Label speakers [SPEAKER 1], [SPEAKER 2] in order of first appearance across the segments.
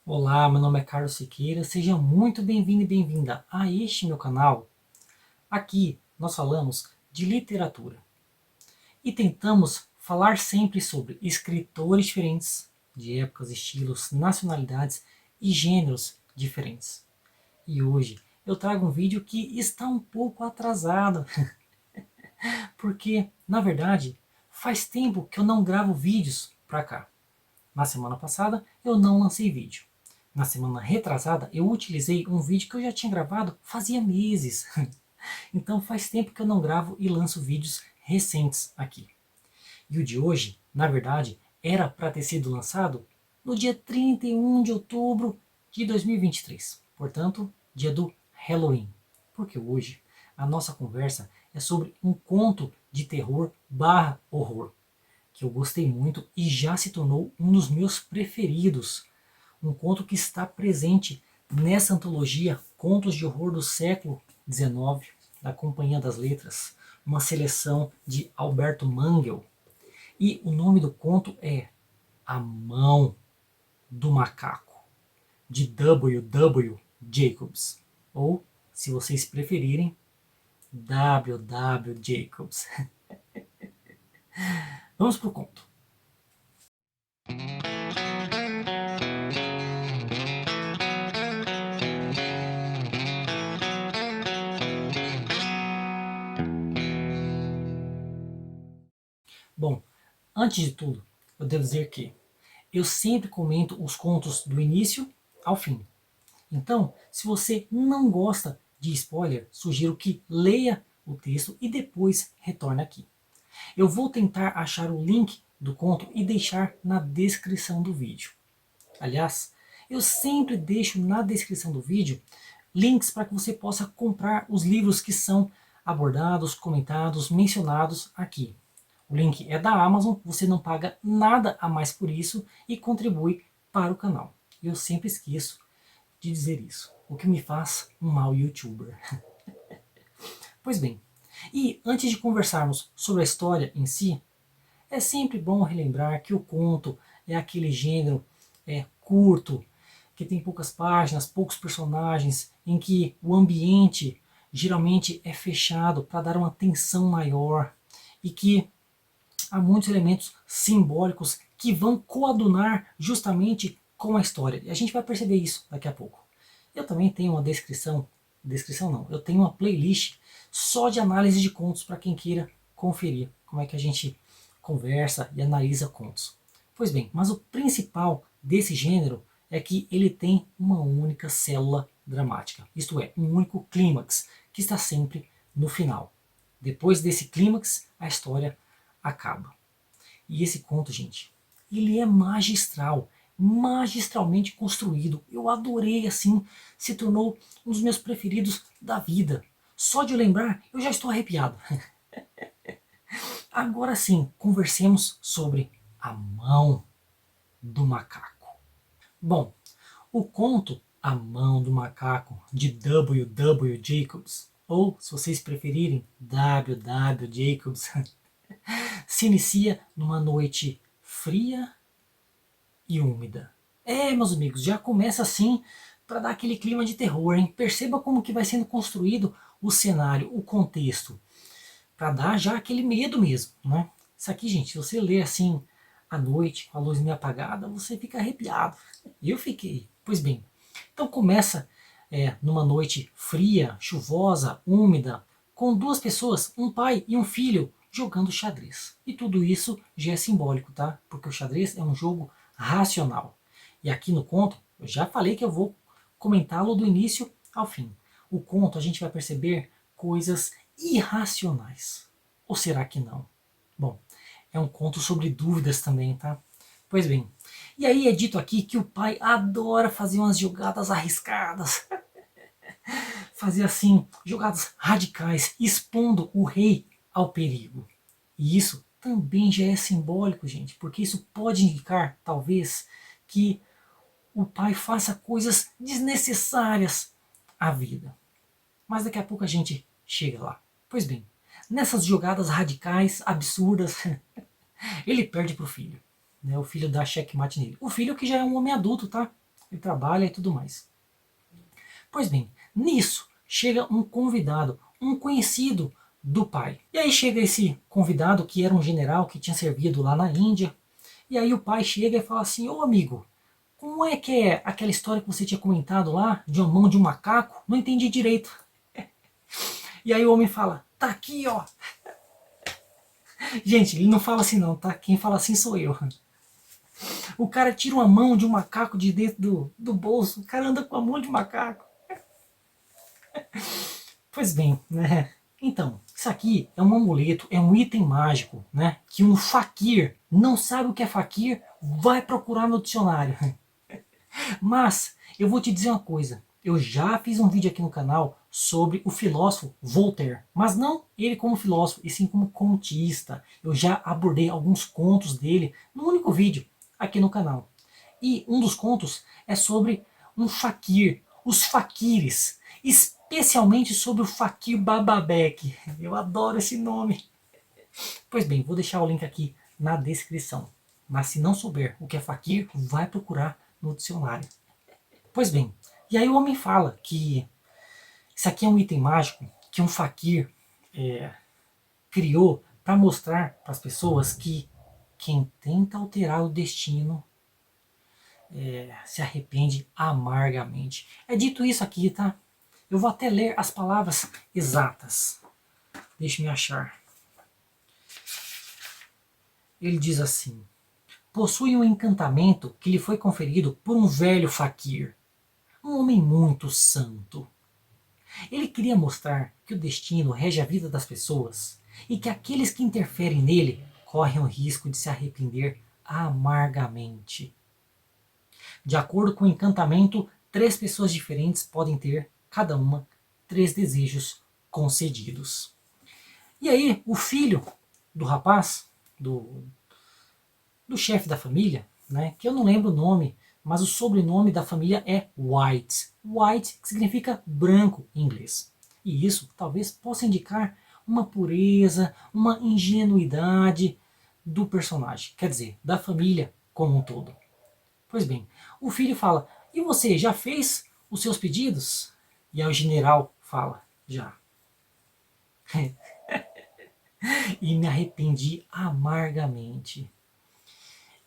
[SPEAKER 1] Olá, meu nome é Carlos Siqueira, seja muito bem-vindo e bem-vinda a este meu canal. Aqui nós falamos de literatura e tentamos falar sempre sobre escritores diferentes, de épocas, estilos, nacionalidades e gêneros diferentes. E hoje eu trago um vídeo que está um pouco atrasado, porque, na verdade, faz tempo que eu não gravo vídeos pra cá. Na semana passada eu não lancei vídeo. Na semana retrasada eu utilizei um vídeo que eu já tinha gravado fazia meses. Então faz tempo que eu não gravo e lanço vídeos recentes aqui. E o de hoje, na verdade, era para ter sido lançado no dia 31 de outubro de 2023. Portanto, dia do Halloween. Porque hoje a nossa conversa é sobre um conto de terror barra horror que eu gostei muito e já se tornou um dos meus preferidos. Um conto que está presente nessa antologia Contos de Horror do Século XIX, da Companhia das Letras, uma seleção de Alberto Mangel. E o nome do conto é A Mão do Macaco, de W. W. Jacobs, ou, se vocês preferirem, W. W. Jacobs. Vamos para o conto. Bom, antes de tudo, eu devo dizer que eu sempre comento os contos do início ao fim. Então, se você não gosta de spoiler, sugiro que leia o texto e depois retorne aqui. Eu vou tentar achar o link do conto e deixar na descrição do vídeo. Aliás, eu sempre deixo na descrição do vídeo links para que você possa comprar os livros que são abordados, comentados, mencionados aqui. O link é da Amazon, você não paga nada a mais por isso e contribui para o canal. Eu sempre esqueço de dizer isso, o que me faz um mau youtuber. Pois bem, e antes de conversarmos sobre a história em si, é sempre bom relembrar que o conto é aquele gênero curto, que tem poucas páginas, poucos personagens, em que o ambiente geralmente é fechado para dar uma tensão maior e que há muitos elementos simbólicos que vão coadunar justamente com a história. E a gente vai perceber isso daqui a pouco. Eu também tenho uma descrição não, eu tenho uma playlist só de análise de contos para quem queira conferir como é que a gente conversa e analisa contos. Pois bem, mas o principal desse gênero é que ele tem uma única célula dramática, isto é, um único clímax que está sempre no final. Depois desse clímax, a história acaba. E esse conto, gente, ele é magistral, magistralmente construído. Eu adorei, assim, se tornou um dos meus preferidos da vida. Só de eu lembrar, eu já estou arrepiado. Agora sim, conversemos sobre A Mão do Macaco. Bom, o conto A Mão do Macaco, de W. W. Jacobs, ou, se vocês preferirem, W. W. Jacobs, se inicia numa noite fria e úmida. É, meus amigos, já começa assim para dar aquele clima de terror, hein? Perceba como que vai sendo construído o cenário, o contexto, para dar já aquele medo mesmo, né? Isso aqui, gente, se você ler assim à noite, com a luz meio apagada, você fica arrepiado. Eu fiquei. Pois bem, então começa numa noite fria, chuvosa, úmida, com duas pessoas, um pai e um filho, jogando xadrez. E tudo isso já é simbólico, tá? Porque o xadrez é um jogo racional. E aqui no conto, eu já falei que eu vou comentá-lo do início ao fim. O conto a gente vai perceber coisas irracionais. Ou será que não? Bom, é um conto sobre dúvidas também, tá? Pois bem, e aí é dito aqui que o pai adora fazer umas jogadas arriscadas. Fazer assim, jogadas radicais, expondo o rei ao perigo. E isso também já é simbólico, gente, porque isso pode indicar, talvez, que o pai faça coisas desnecessárias à vida. Mas daqui a pouco a gente chega lá. Pois bem, nessas jogadas radicais, absurdas, ele perde pro filho. Né? O filho dá checkmate nele. O filho que já é um homem adulto, tá? ele trabalha e tudo mais. Pois bem, nisso chega um convidado, um conhecido do pai. E aí chega esse convidado que era um general que tinha servido lá na Índia. E aí o pai chega e fala assim: ô amigo, como é que é aquela história que você tinha comentado lá, de uma mão de um macaco? Não entendi direito. E aí o homem fala: tá aqui, ó. Gente, ele não fala assim não, tá? Quem fala assim sou eu. O cara tira uma mão de um macaco de dentro do bolso. O cara anda com a mão de macaco. Pois bem, né? Então, isso aqui é um amuleto, é um item mágico, né? Que um faquir não sabe o que é faquir, vai procurar no dicionário. Mas eu vou te dizer uma coisa. Eu já fiz um vídeo aqui no canal sobre o filósofo Voltaire, mas não ele como filósofo, e sim como contista. Eu já abordei alguns contos dele no único vídeo aqui no canal. E um dos contos é sobre um faquir, os faquires, especialmente sobre o faquir Bababek. Eu adoro esse nome. Pois bem, vou deixar o link aqui na descrição. Mas se não souber o que é faquir, vai procurar no dicionário. Pois bem, e aí o homem fala que isso aqui é um item mágico que um faquir criou para mostrar para as pessoas que quem tenta alterar o destino se arrepende amargamente. É dito isso aqui, tá? Eu vou até ler as palavras exatas. Deixe-me achar. Ele diz assim: possui um encantamento que lhe foi conferido por um velho faquir, um homem muito santo. Ele queria mostrar que o destino rege a vida das pessoas e que aqueles que interferem nele correm o risco de se arrepender amargamente. De acordo com o encantamento, 3 pessoas diferentes podem ter, cada uma, 3 desejos concedidos. E aí, o filho do rapaz, do chefe da família, né, que eu não lembro o nome, mas o sobrenome da família é White. White que significa branco em inglês. E isso talvez possa indicar uma pureza, uma ingenuidade do personagem, quer dizer, da família como um todo. Pois bem, o filho fala: e você já fez os seus pedidos? E aí o general fala: já. E me arrependi amargamente.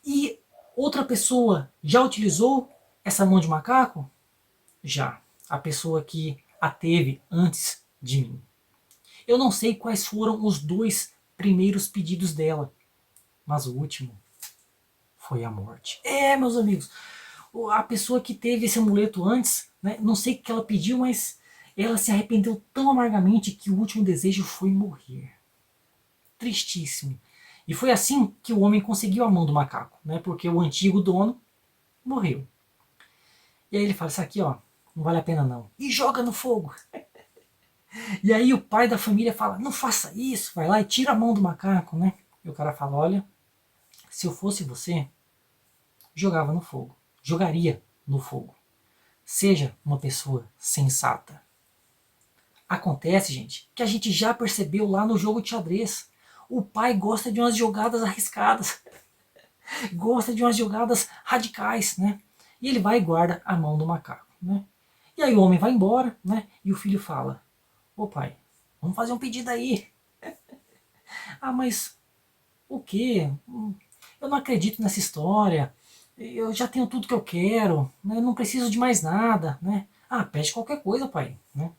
[SPEAKER 1] E outra pessoa já utilizou essa mão de macaco? Já. A pessoa que a teve antes de mim. Eu não sei quais foram os 2 primeiros pedidos dela, mas o último foi a morte. É, meus amigos, a pessoa que teve esse amuleto antes, né, não sei o que ela pediu, mas ela se arrependeu tão amargamente que o último desejo foi morrer. Tristíssimo. E foi assim que o homem conseguiu a mão do macaco, né, porque o antigo dono morreu. E aí ele fala: isso aqui, ó, não vale a pena não. E joga no fogo. E aí o pai da família fala: não faça isso, vai lá e tira a mão do macaco, né? E o cara fala: olha, se eu fosse você, jogava no fogo. Jogaria no fogo. Seja uma pessoa sensata. Acontece, gente, que a gente já percebeu lá no jogo de xadrez. O pai gosta de umas jogadas arriscadas. Gosta de umas jogadas radicais, né? E ele vai e guarda a mão do macaco, né? E aí o homem vai embora, né? E o filho fala: ô pai, vamos fazer um pedido aí. Ah, mas o quê? Eu não acredito nessa história. Eu já tenho tudo que eu quero, né? Eu não preciso de mais nada, né? Ah, pede qualquer coisa, pai, né?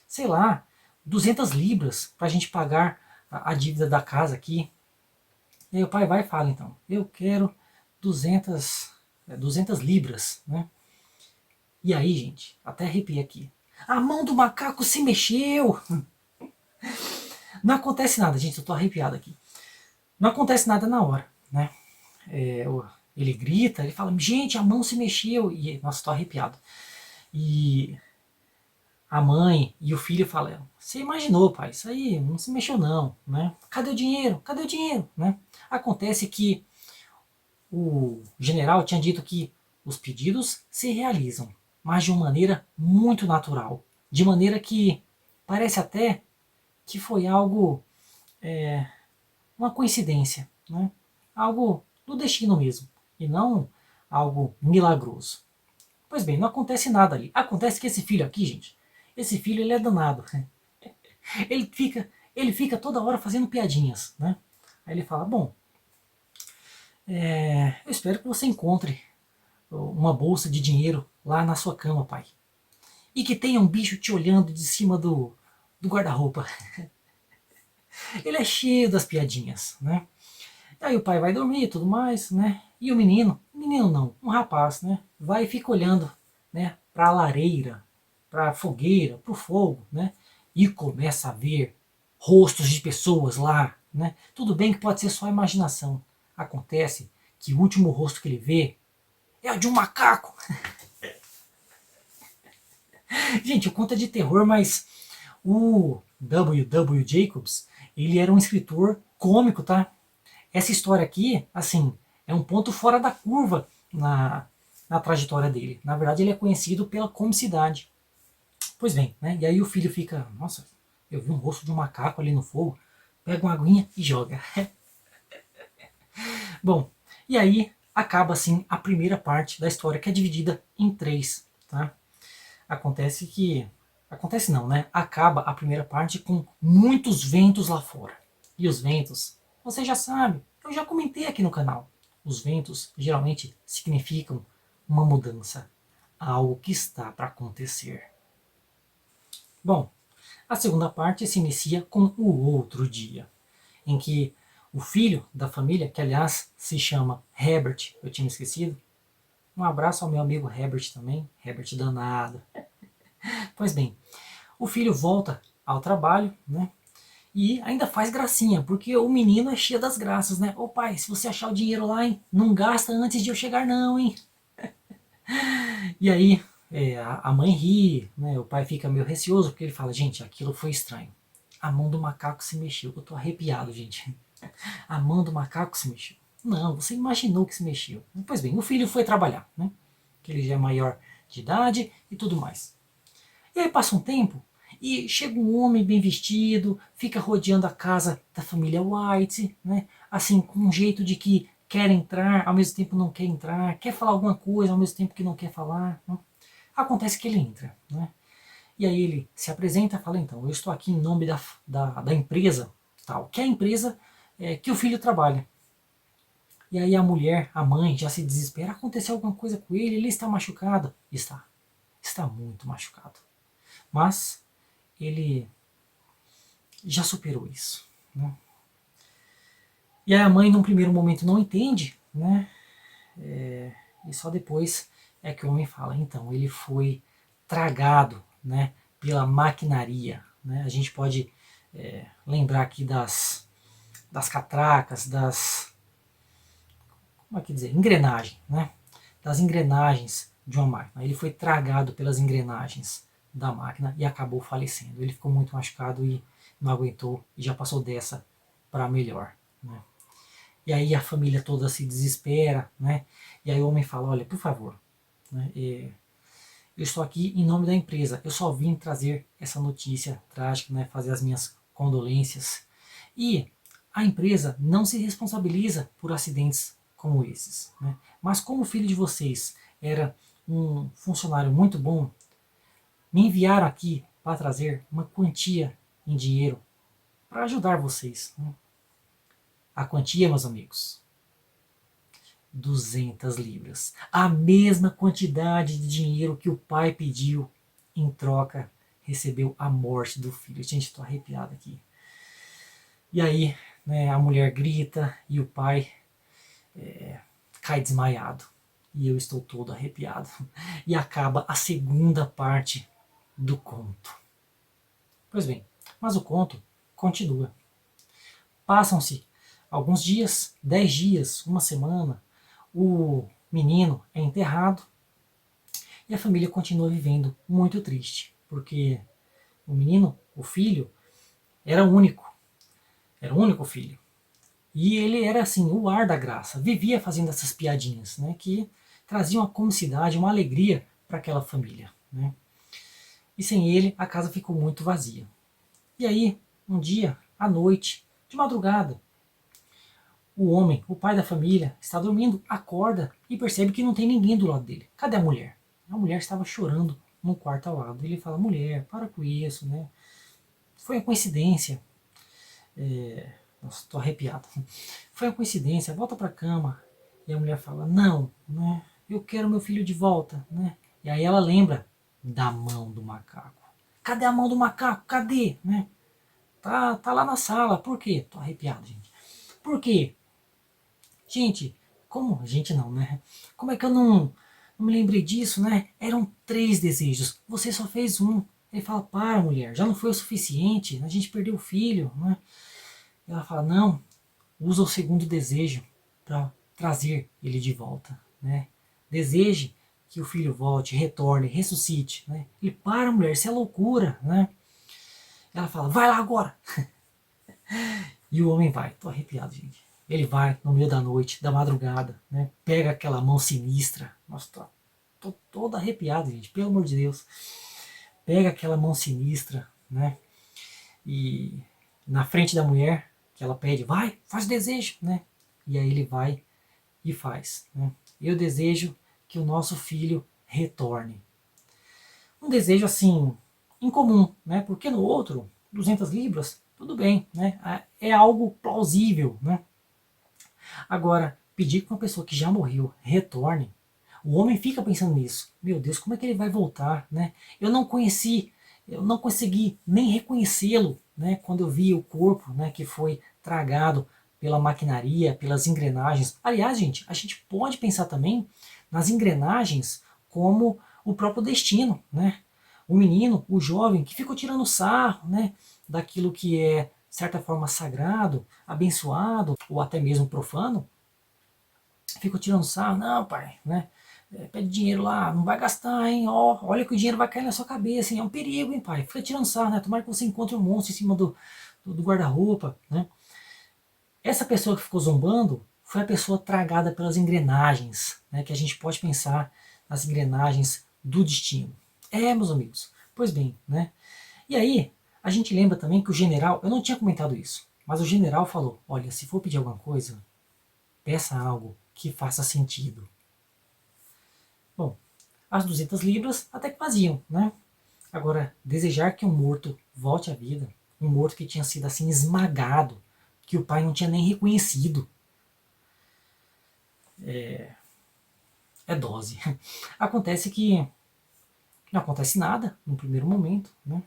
[SPEAKER 1] Sei lá, 200 libras para a gente pagar a dívida da casa aqui. E aí o pai vai e fala então: eu quero 200 libras, né? E aí, gente, até arrepia aqui. A mão do macaco se mexeu. Não acontece nada, gente, eu tô arrepiado aqui. Não acontece nada na hora, né? É, ele grita, ele fala: gente, a mão se mexeu. E, nossa, tô arrepiado. E a mãe e o filho falam: você imaginou, pai, isso aí não se mexeu não, né? Cadê o dinheiro? Cadê o dinheiro? Né? Acontece que o general tinha dito que os pedidos se realizam, mas de uma maneira muito natural. De maneira que parece até que foi algo, uma coincidência, né? Algo do destino mesmo, e não algo milagroso. Pois bem, não acontece nada ali. Acontece que esse filho aqui, gente, esse filho ele é danado. Ele fica toda hora fazendo piadinhas, né? Aí ele fala, bom, eu espero que você encontre uma bolsa de dinheiro lá na sua cama, pai. E que tenha um bicho te olhando de cima do guarda-roupa. Ele é cheio das piadinhas, né? Aí o pai vai dormir e tudo mais, né? E o menino não, um rapaz, né? Vai e fica olhando, né? Para a lareira, para a fogueira, para o fogo, né? E começa a ver rostos de pessoas lá, né? Tudo bem que pode ser só imaginação. Acontece que o último rosto que ele vê é o de um macaco. Gente, o conto é de terror, mas o W. W. Jacobs, ele era um escritor cômico, tá? Essa história aqui, assim, é um ponto fora da curva na trajetória dele. Na verdade, ele é conhecido pela comicidade. Pois bem, né? E aí o filho fica, nossa, eu vi um rosto de um macaco ali no fogo, pega uma aguinha e joga. Bom, e aí acaba assim a primeira parte da história, que é dividida em três, tá? Acontece que. Acontece não, né? Acaba a primeira parte com muitos ventos lá fora. E os ventos, você já sabe, eu já comentei aqui no canal. Os ventos geralmente significam uma mudança, algo que está para acontecer. Bom, a segunda parte se inicia com o outro dia, em que o filho da família, que aliás se chama Herbert, eu tinha esquecido. Um abraço ao meu amigo Herbert também, Herbert danado. Pois bem, o filho volta ao trabalho, né? E ainda faz gracinha, porque o menino é cheio das graças, né? Ô pai, se você achar o dinheiro lá, hein, não gasta antes de eu chegar não, hein? E aí a mãe ri, né? O pai fica meio receoso, porque ele fala, gente, aquilo foi estranho. A mão do macaco se mexeu, eu tô arrepiado, gente. A mão do macaco se mexeu. Não, você imaginou que se mexeu. Pois bem, o filho foi trabalhar, né? Que ele já é maior de idade e tudo mais. E aí passa um tempo e chega um homem bem vestido, fica rodeando a casa da família White, né? Assim, com um jeito de que quer entrar, ao mesmo tempo não quer entrar, quer falar alguma coisa, ao mesmo tempo que não quer falar. Né? Acontece que ele entra, né? E aí ele se apresenta e fala, então, eu estou aqui em nome da empresa, tal, que é a empresa que o filho trabalha. E aí a mulher, a mãe, já se desespera, aconteceu alguma coisa com ele está machucado. Está muito machucado. Mas ele já superou isso. Né? E aí a mãe, num primeiro momento, não entende, né? E só depois é que o homem fala, então, ele foi tragado, né, pela maquinaria. Né? A gente pode lembrar aqui das catracas, como é que dizer, engrenagem, né? Das engrenagens de uma máquina. Ele foi tragado pelas engrenagens da máquina e acabou falecendo. Ele ficou muito machucado e não aguentou e já passou dessa para melhor. Né? E aí a família toda se desespera, né? E aí o homem fala, olha, por favor, né, eu estou aqui em nome da empresa, eu só vim trazer essa notícia trágica, né, fazer as minhas condolências. E a empresa não se responsabiliza por acidentes como esses. Né? Mas como o filho de vocês era um funcionário muito bom, me enviaram aqui para trazer uma quantia em dinheiro para ajudar vocês. Né? A quantia, meus amigos, 200 libras. A mesma quantidade de dinheiro que o pai pediu em troca, recebeu a morte do filho. Gente, estou arrepiado aqui. E aí, né, a mulher grita e o pai cai desmaiado. E eu estou todo arrepiado. E acaba a segunda parte do conto. Pois bem, mas o conto continua. Passam-se alguns dias, 10 dias, uma semana, o menino é enterrado e a família continua vivendo muito triste, porque o menino, o filho, era único, era o único filho. E ele era assim, o ar da graça, vivia fazendo essas piadinhas, né, que traziam uma comicidade, uma alegria para aquela família. Né. E sem ele, a casa ficou muito vazia. E aí, um dia, à noite, de madrugada, o homem, o pai da família, está dormindo, acorda e percebe que não tem ninguém do lado dele. Cadê a mulher? A mulher estava chorando no quarto ao lado. Ele fala, mulher, para com isso, né? Foi uma coincidência. Nossa, tô arrepiado. Foi uma coincidência, volta para a cama. E a mulher fala, não, né? Eu quero meu filho de volta, né? E aí ela lembra da mão do macaco. Cadê a mão do macaco? Cadê? Né? Tá lá na sala. Por quê? Tô arrepiado, gente. Por quê? Gente, como? Gente não, né? Como é que eu não me lembrei disso, né? Eram 3 desejos. Você só fez um. Ele fala, para mulher, já não foi o suficiente. A gente perdeu o filho, né? E ela fala, não, usa o segundo desejo para trazer ele de volta, né? Deseje que o filho volte, retorne, ressuscite, né? E para mulher, isso é loucura, né? Ela fala, vai lá agora. E o homem vai, tô arrepiado, gente. Ele vai no meio da noite, da madrugada, né? Pega aquela mão sinistra. Nossa, tô todo arrepiado, gente, pelo amor de Deus. Pega aquela mão sinistra, né? E na frente da mulher, que ela pede, vai, faz desejo, né? E aí ele vai e faz, né? Eu desejo que o nosso filho retorne. Um desejo assim, incomum, né? Porque no outro, 200 libras, tudo bem, né? É algo plausível, né? Agora, pedir que uma pessoa que já morreu retorne, o homem fica pensando nisso. Meu Deus, como é que ele vai voltar, né? Eu não consegui nem reconhecê-lo, né? Quando eu vi o corpo, né? Que foi tragado pela maquinaria, pelas engrenagens. Aliás, gente, a gente pode pensar também nas engrenagens como o próprio destino, né? O menino, o jovem que ficou tirando sarro, né? Daquilo que é de certa forma sagrado, abençoado ou até mesmo profano, ficam tirando sarro, não pai, né? Pede dinheiro lá, não vai gastar, hein? Ó, olha que o dinheiro vai cair na sua cabeça, hein? É um perigo, hein, pai? Fica tirando sarro, né? Tomara que você encontre um monstro em cima do guarda-roupa, né? Essa pessoa que ficou zombando foi a pessoa tragada pelas engrenagens, né? Que a gente pode pensar nas engrenagens do destino. Meus amigos, pois bem, né? E aí, a gente lembra também que o general, eu não tinha comentado isso, mas o general falou, olha, se for pedir alguma coisa, peça algo que faça sentido. Bom, as 200 libras até que faziam, né? Agora, desejar que um morto volte à vida, um morto que tinha sido assim esmagado, que o pai não tinha nem reconhecido, é dose. Acontece que não acontece nada no primeiro momento, né?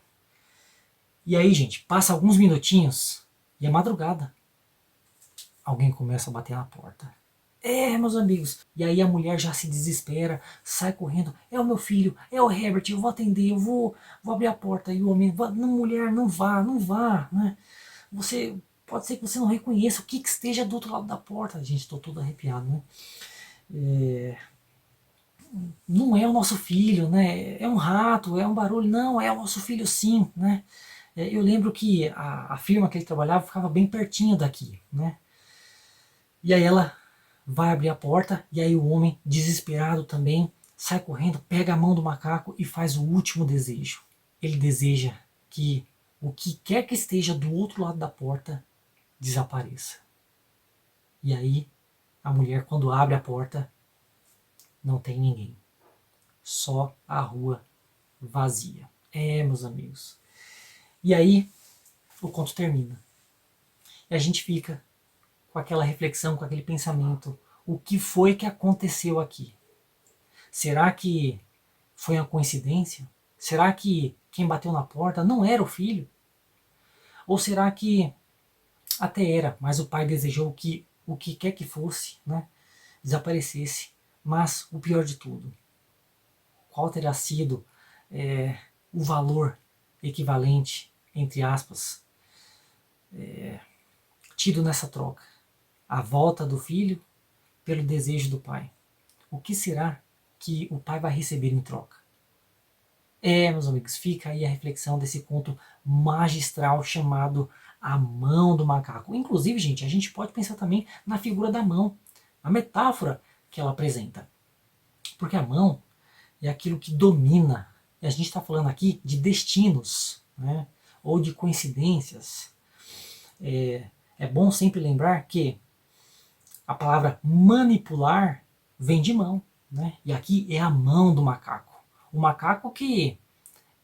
[SPEAKER 1] E aí, gente, passa alguns minutinhos e é madrugada. Alguém começa a bater na porta. Meus amigos. E aí a mulher já se desespera, sai correndo. É o meu filho, é o Herbert, eu vou atender, vou abrir a porta. E o homem, não, mulher, não vá, não vá, né? Você, pode ser que você não reconheça o que esteja do outro lado da porta. Gente, estou todo arrepiado, né? Não é o nosso filho, né? É um rato, é um barulho. Não, é o nosso filho sim, né? Eu lembro que a firma que ele trabalhava ficava bem pertinho daqui, né? E aí ela vai abrir a porta e aí o homem, desesperado também, sai correndo, pega a mão do macaco e faz o último desejo. Ele deseja que o que quer que esteja do outro lado da porta desapareça. E aí a mulher, quando abre a porta, não tem ninguém. Só a rua vazia. Meus amigos. E aí o conto termina. E a gente fica com aquela reflexão, com aquele pensamento. O que foi que aconteceu aqui? Será que foi uma coincidência? Será que quem bateu na porta não era o filho? Ou será que até era, mas o pai desejou que o que quer que fosse, né, desaparecesse? Mas o pior de tudo, qual terá sido o valor equivalente, entre aspas, tido nessa troca? A volta do filho pelo desejo do pai. O que será que o pai vai receber em troca? Meus amigos, fica aí a reflexão desse conto magistral chamado A Mão do Macaco. Inclusive, gente, a gente pode pensar também na figura da mão, a metáfora que ela apresenta. Porque a mão é aquilo que domina. E a gente está falando aqui de destinos, né? Ou de coincidências. É bom sempre lembrar que a palavra manipular vem de mão, né? E aqui é a mão do macaco. O macaco que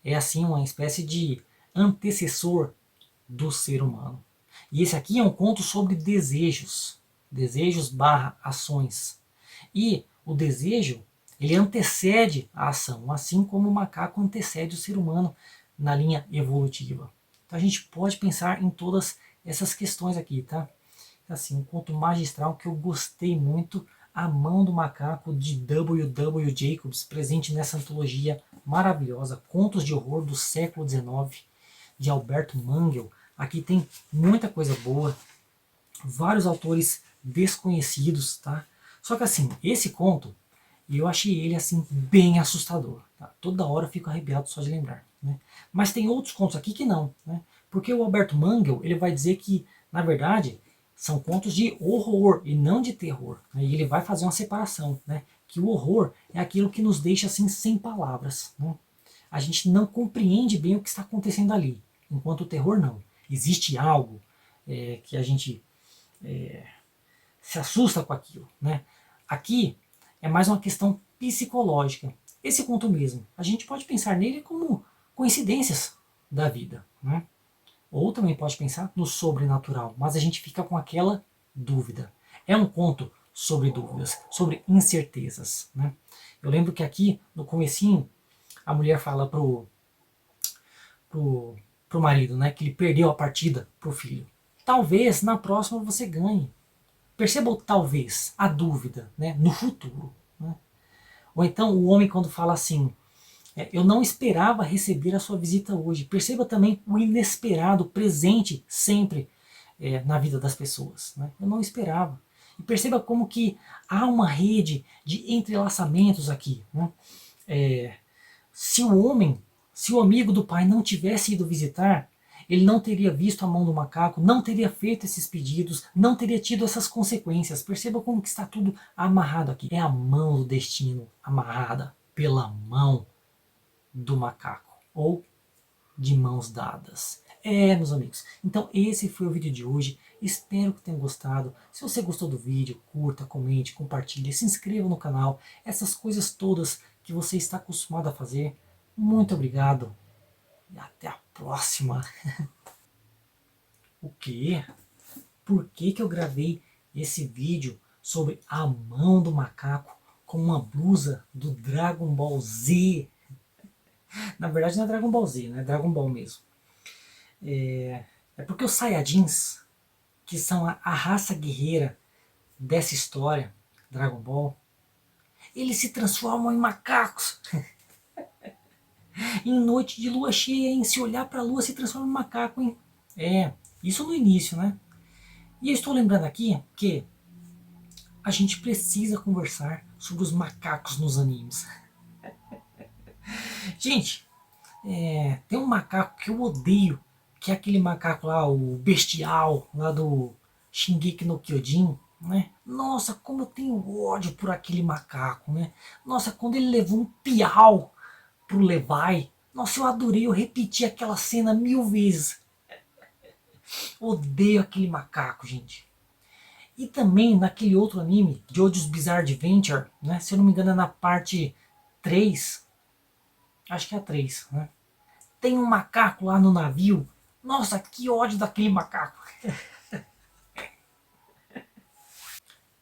[SPEAKER 1] é assim uma espécie de antecessor do ser humano. E esse aqui é um conto sobre desejos, desejos barra ações. E o desejo, ele antecede a ação, assim como o macaco antecede o ser humano na linha evolutiva. Então a gente pode pensar em todas essas questões aqui, tá? Assim, um conto magistral que eu gostei muito, A Mão do Macaco, de W. W. Jacobs, presente nessa antologia maravilhosa, Contos de Horror do século XIX, de Alberto Mangel. Aqui tem muita coisa boa, vários autores desconhecidos, tá? Só que assim, esse conto, eu achei ele assim bem assustador. Tá? Toda hora eu fico arrepiado só de lembrar. Né? Mas tem outros contos aqui que não, né? Porque o Alberto Mangel ele vai dizer que, na verdade, são contos de horror e não de terror. Né? E ele vai fazer uma separação, né? Que o horror é aquilo que nos deixa assim sem palavras. Né? A gente não compreende bem o que está acontecendo ali, enquanto o terror não. Existe algo que a gente se assusta com aquilo. Né? Aqui é mais uma questão psicológica. Esse conto mesmo, a gente pode pensar nele como coincidências da vida. Né? Ou também pode pensar no sobrenatural, mas a gente fica com aquela dúvida. É um conto sobre dúvidas, sobre incertezas. Né? Eu lembro que aqui, no comecinho, a mulher fala pro, pro marido, né, que ele perdeu a partida pro filho. Talvez na próxima você ganhe. Perceba o talvez, a dúvida, né, no futuro. Né? Ou então o homem quando fala assim, eu não esperava receber a sua visita hoje. Perceba também o inesperado presente sempre na vida das pessoas. Né? Eu não esperava. E perceba como que há uma rede de entrelaçamentos aqui. Né? Se o homem, se o amigo do pai não tivesse ido visitar, ele não teria visto a mão do macaco, não teria feito esses pedidos, não teria tido essas consequências. Perceba como que está tudo amarrado aqui. É a mão do destino amarrada pela mão do macaco. Ou de mãos dadas. Meus amigos. Então esse foi o vídeo de hoje. Espero que tenham gostado. Se você gostou do vídeo, curta, comente, compartilhe, se inscreva no canal. Essas coisas todas que você está acostumado a fazer. Muito obrigado. E até a próxima. O quê? Por que eu gravei esse vídeo sobre a mão do macaco com uma blusa do Dragon Ball Z? Na verdade não é Dragon Ball Z, né? É Dragon Ball mesmo. É porque os Saiyajins, que são a raça guerreira dessa história, Dragon Ball, eles se transformam em macacos. Em noite de lua cheia, em se olhar para a lua, se transforma em macaco, hein? Isso no início, né? E eu estou lembrando aqui que a gente precisa conversar sobre os macacos nos animes. Gente, tem um macaco que eu odeio, que é aquele macaco lá, o bestial, lá do Shingeki no Kyojin, né? Nossa, como eu tenho ódio por aquele macaco, né? Nossa, quando ele levou um piau pro Levi, nossa, eu adorei, eu repeti aquela cena 1000 vezes. Odeio aquele macaco, gente. E também naquele outro anime, JoJo's Bizarre Adventure, né? Se eu não me engano é na parte 3, acho que é a 3, né? Tem um macaco lá no navio. Nossa, que ódio daquele macaco.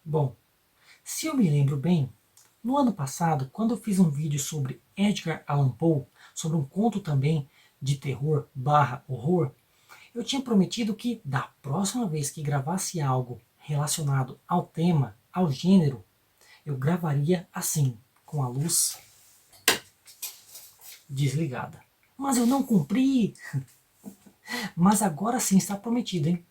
[SPEAKER 1] Bom, se eu me lembro bem, no ano passado, quando eu fiz um vídeo sobre Edgar Allan Poe, sobre um conto também de terror barra horror, eu tinha prometido que da próxima vez que gravasse algo relacionado ao tema, ao gênero, eu gravaria assim, com a luz desligada. Mas eu não cumpri! Mas agora sim está prometido, hein?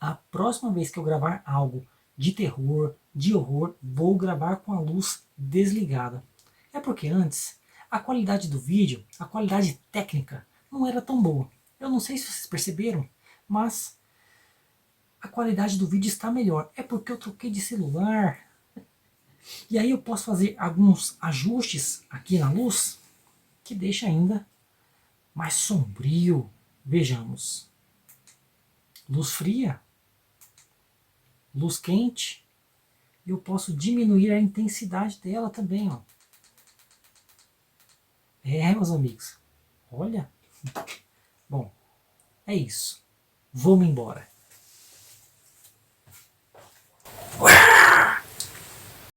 [SPEAKER 1] A próxima vez que eu gravar algo de terror, de horror, vou gravar com a luz desligada. É porque antes a qualidade do vídeo, a qualidade técnica, não era tão boa. Eu não sei se vocês perceberam, mas a qualidade do vídeo está melhor. É porque eu troquei de celular. E aí eu posso fazer alguns ajustes aqui na luz que deixa ainda mais sombrio. Vejamos. Luz fria, luz quente. Eu posso diminuir a intensidade dela também, ó. É, meus amigos. Olha. Bom, é isso. Vou-me embora.